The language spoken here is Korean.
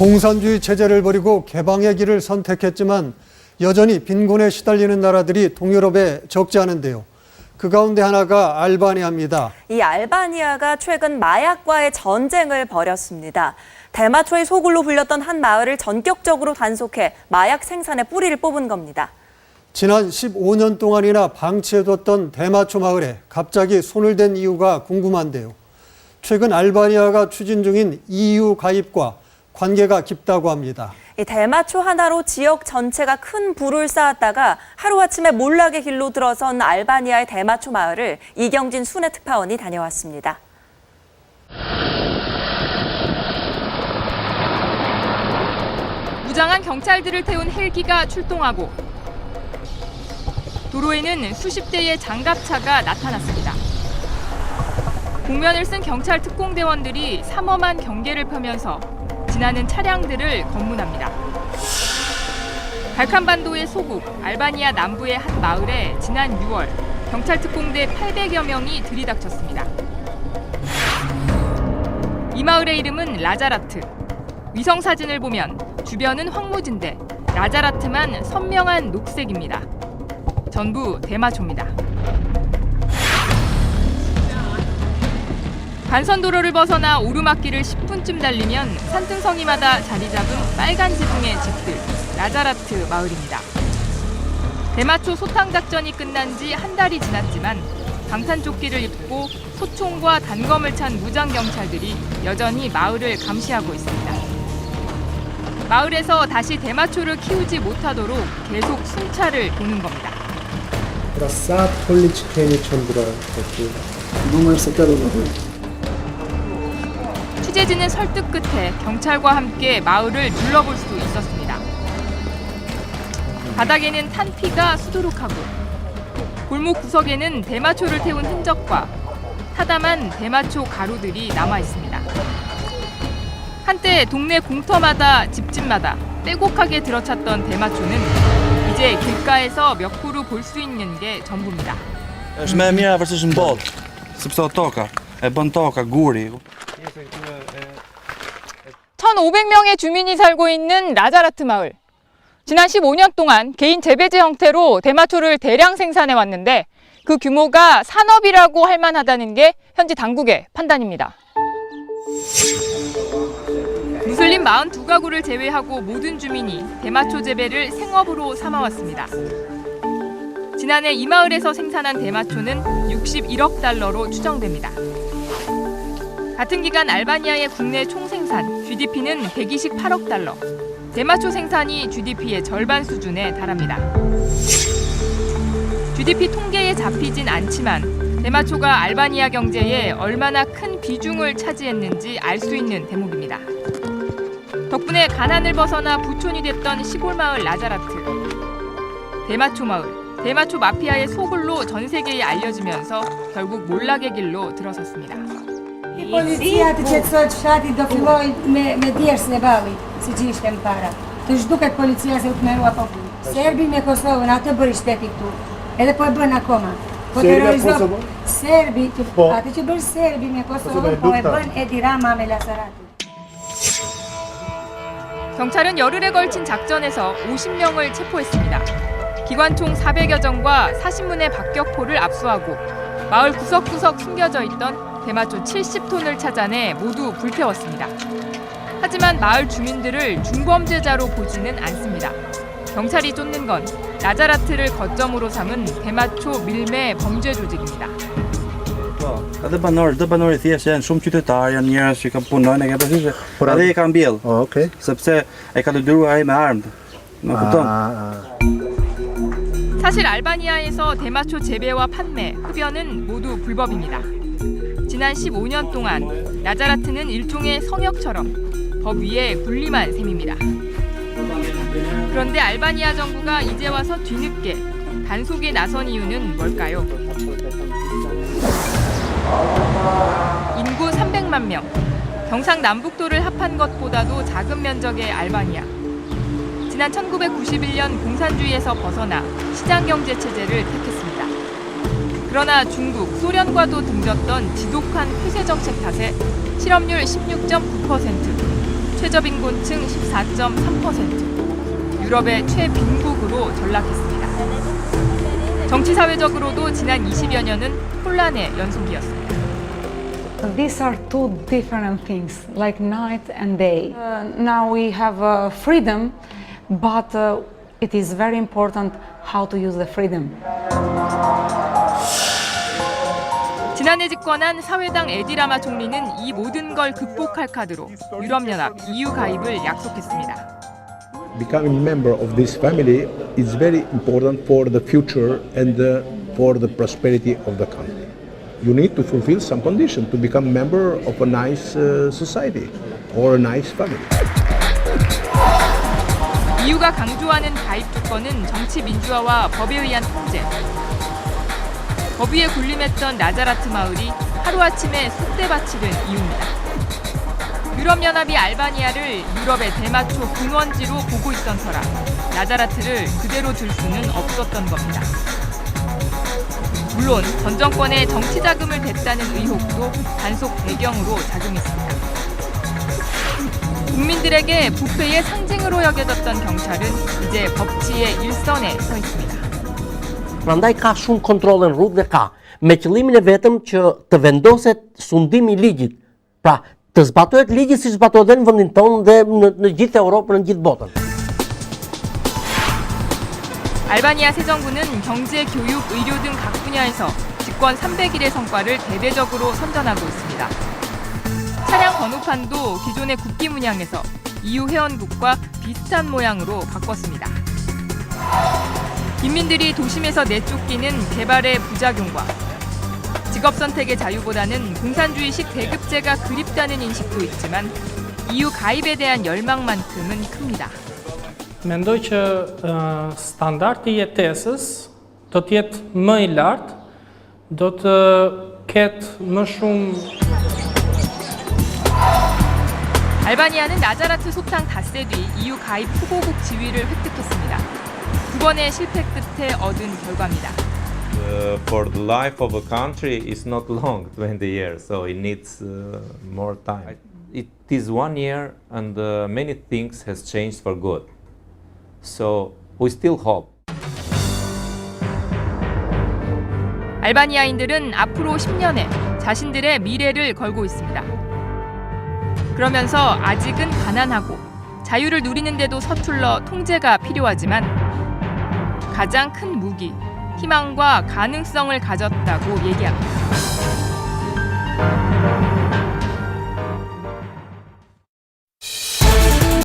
공산주의 체제를 버리고 개방의 길을 선택했지만 여전히 빈곤에 시달리는 나라들이 동유럽에 적지 않은데요. 그 가운데 하나가 알바니아입니다. 이 알바니아가 최근 마약과의 전쟁을 벌였습니다. 대마초의 소굴로 불렸던 한 마을을 전격적으로 단속해 마약 생산에 뿌리를 뽑은 겁니다. 지난 15년 동안이나 방치해뒀던 대마초 마을에 갑자기 손을 댄 이유가 궁금한데요. 최근 알바니아가 추진 중인 EU 가입과 관계가 깊다고 합니다. 이 대마초 하나로 지역 전체가 큰 불을 쌓았다가 하루아침에 몰락의 길로 들어선 알바니아의 대마초 마을을 이경진 순회 특파원이 다녀왔습니다. 무장한 경찰들을 태운 헬기가 출동하고 도로에는 수십 대의 장갑차가 나타났습니다. 복면을 쓴 경찰 특공대원들이 삼엄한 경계를 펴면서 지나는 차량들을 검문합니다. 발칸반도의 소국 알바니아 남부의 한 마을에 지난 6월 경찰 특공대 800여 명이 들이닥쳤습니다. 이 마을의 이름은 라자라트. 위성 사진을 보면 주변은 황무지인데 라자라트만 선명한 녹색입니다. 전부 대마초입니다. 간선도로를 벗어나 오르막길을 10분쯤 달리면 산등성이마다 자리 잡은 빨간 지붕의 집들, 라자라트 마을입니다. 대마초 소탕 작전이 끝난 지 한 달이 지났지만 방탄조끼를 입고 소총과 단검을 찬 무장 경찰들이 여전히 마을을 감시하고 있습니다. 마을에서 다시 대마초를 키우지 못하도록 계속 순찰을 보는 겁니다. 취재진은 설득 끝에 경찰과 함께 마을을 둘러볼 수 있었습니다. 바닥에는 탄 피가 수두룩하고 골목 구석에는 대마초를 태운 흔적과 타담한 대마초 가루들이 남아 있습니다. 한때 동네 공터마다 집집마다 빼곡하게 들어찼던 대마초는 이제 길가에서 몇 그루 볼 수 있는 게 전부입니다. 1,500명의 주민이 살고 있는 라자라트 마을. 지난 15년 동안 개인 재배제 형태로 대마초를 대량 생산해 왔는데 그 규모가 산업이라고 할 만하다는 게 현지 당국의 판단입니다. 무슬림 42가구를 제외하고 모든 주민이 대마초 재배를 생업으로 삼아왔습니다. 지난해 이 마을에서 생산한 대마초는 61억 달러로 추정됩니다. 같은 기간 알바니아의 국내 총생산 GDP는 128억 달러. 대마초 생산이 GDP의 절반 수준에 달합니다. GDP 통계에 잡히진 않지만 대마초가 알바니아 경제에 얼마나 큰 비중을 차지했는지 알 수 있는 대목입니다. 덕분에 가난을 벗어나 부촌이 됐던 시골 마을 라자라트. 대마초 마을, 대마초 마피아의 소굴로 전 세계에 알려지면서 결국 몰락의 길로 들어섰습니다. Policijati će se odšati do filoj me djers ne bavi s čištem para. To je dukat policija se utmerua po Srbiji me Kosovo, na to boli šteti tu. Ele po je bol na koma. Po terorizmu Srbi, a ti će bol Srbi me Kosovo, po je bol Edirama me Lasaratu. 경찰은 열흘에 걸친 작전에서 50명을 체포했습니다. 기관총 400여 정과 40문의 박격포를 압수하고 마을 구석구석 숨겨져 있던 대마초 70톤을 찾아내 모두 불태웠습니다. 하지만 마을 주민들을 중범죄자로 보지는 않습니다. 경찰이 쫓는 건 라자라트를 거점으로 삼은 대마초 밀매 범죄 조직입니다. Edhe banorë thjesht janë shumë qytetarë, janë njerëz që kanë punojnë, e kanë edhe e kanë mbjell. Okay. sepse e ka detyruar ai me armë. Më kupton? 사실 알바니아에서 대마초 재배와 판매, 흡연은 모두 불법입니다. 지난 15년 동안 라자라트는 일종의 성역처럼 법 위에 군림한 셈입니다. 그런데 알바니아 정부가 이제 와서 뒤늦게 단속에 나선 이유는 뭘까요? 인구 300만 명, 경상남북도를 합한 것보다도 작은 면적의 알바니아. 지난 1991년 공산주의에서 벗어나 시장경제 체제를 택했습니다. 그러나 중국, 소련과도 등졌던 지독한 폐쇄 정책 탓에 실업률 16.9%, 최저빈곤층 14.3%, 유럽의 최빈국으로 전락했습니다. 정치사회적으로도 지난 20여 년은 혼란의 연속이었습니다. These are two different things, like night and day. Now we have freedom, but it is very important how to use the freedom. 지난해 집권한 사회당 에디라마 총리는 이 모든 걸 극복할 카드로 유럽연합 EU 가입을 약속했습니다. Becoming a member of this family is very important for the future and for the prosperity of the country. You need to fulfill some condition to become a member of a nice society or a nice family. EU가 강조하는 가입 조건은 정치 민주화와 법에 의한 통제. 법 위에 군림했던 나자라트 마을이 하루아침에 솥대밭이 된 이유입니다. 유럽연합이 알바니아를 유럽의 대마초 근원지로 보고 있던 터라 나자라트를 그대로 둘 수는 없었던 겁니다. 물론 전 정권의 정치 자금을 댔다는 의혹도 단속 배경으로 작용했습니다. 국민들에게 부패의 상징으로 여겨졌던 경찰은 이제 법치의 일선에 서 있습니다. Prandaj ka shumë kontrolle në rrugë dhe ka, me qëllimin e vetëm që të vendoset sundimi i ligjit. Pra, të zbatohet ligji si zbatohet në vendin tonë dhe në gjithë Europën, në gjithë botën. 알바니아 새 정부는 경제, 교육, 의료 등 각 분야에서 집권 300일의 성과를 대대적으로 선전하고 있습니다. 차량 번호판도 기존의 국기 문양에서 EU 회원국과 비슷한 모양으로 바꿨습니다. 인민들이 도심에서 내쫓기는 개발의 부작용과 직업 선택의 자유보다는 공산주의식 계급제가 그립다는 인식도 있지만 EU 가입에 대한 열망만큼은 큽니다. Mendoj që standardi i jetesës do të jetë më i lartë, do të ketë më shumë. 알바니아는 나자라트 소탕 닷새 뒤 EU 가입 후보국 지위를 획득했습니다. 두 번의 실패 끝에 얻은 결과입니다. For the life of a country is not long, 20 years, so it needs more time. It is 1 year and many things has changed for good. So we still hope. 알바니아인들은 앞으로 10년에 자신들의 미래를 걸고 있습니다. 그러면서 아직은 가난하고 자유를 누리는데도 서툴러 통제가 필요하지만 가장 큰 무기, 희망과 가능성을 가졌다고 얘기합니다.